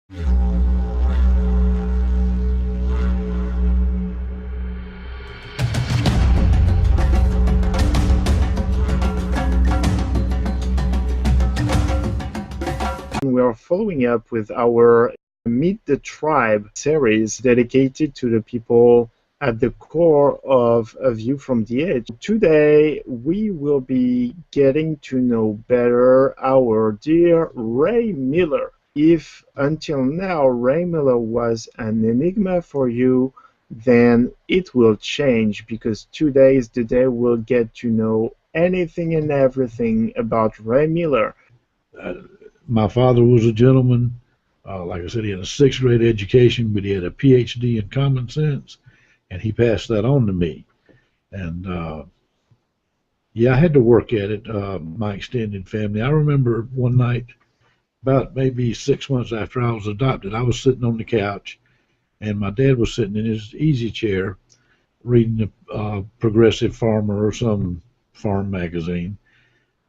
We are following up with our Meet the Tribe series dedicated to the people at the core of A View from the Edge. Today, we will be getting to know better our dear Ray Miller. If until now Ray Miller was an enigma for you, then it will change, because today is the day we'll get to know anything and everything about Ray Miller. My father was a gentleman. Like I said, he had a 6th grade education, but he had a PhD in common sense, and he passed that on to me. And yeah, I had to work at it. My extended family. I remember one night, about maybe 6 months after I was adopted, I was sitting on the couch, and my dad was sitting in his easy chair reading the Progressive Farmer or some farm magazine.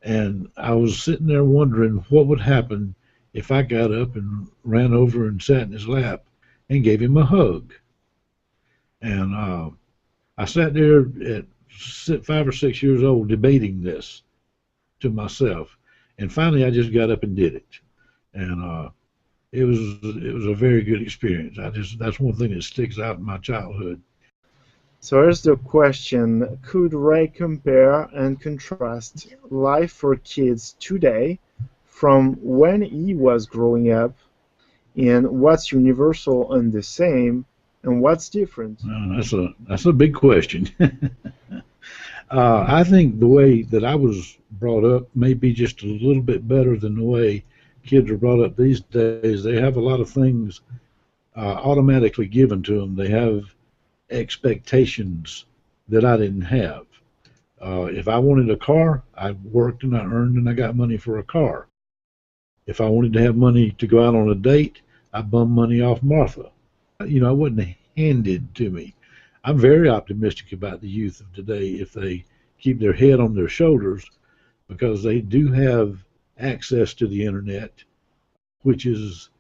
And I was sitting there wondering what would happen if I got up and ran over and sat in his lap and gave him a hug. And I sat there at 5 or 6 years old debating this to myself. And finally, I just got up and did it. And it was a very good experience. That's one thing that sticks out in my childhood. So here's the question: could Ray compare and contrast life for kids today from when he was growing up, and what's universal and the same, and what's different? That's a big question. I think the way that I was brought up may be just a little bit better than the way kids are brought up these days. They have a lot of things automatically given to them. They have expectations that I didn't have. If I wanted a car, I worked and I earned and I got money for a car. If I wanted to have money to go out on a date, I bummed money off Martha. It wasn't handed to me. I'm very optimistic about the youth of today if they keep their head on their shoulders, because they do have access to the internet, which is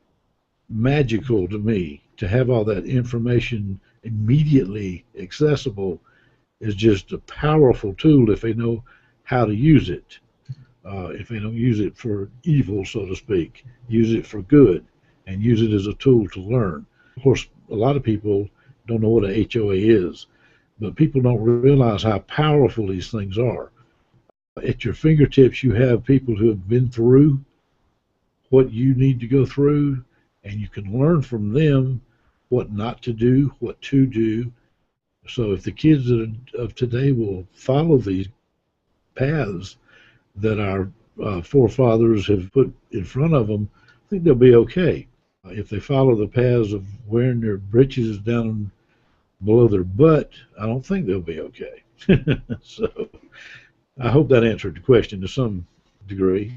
magical to me. To have all that information immediately accessible is just a powerful tool if they know how to use it. If they don't use it for evil, so to speak, use it for good, and use it as a tool to learn. Of course, a lot of people don't know what a HOA is, but people don't realize how powerful these things are. At your fingertips, you have people who have been through what you need to go through, and you can learn from them what not to do, what to do. So if the kids of today will follow these paths that our forefathers have put in front of them, I think they'll be okay. If they follow the paths of wearing their britches down below their butt, I don't think they'll be okay. So I hope that answered the question to some degree.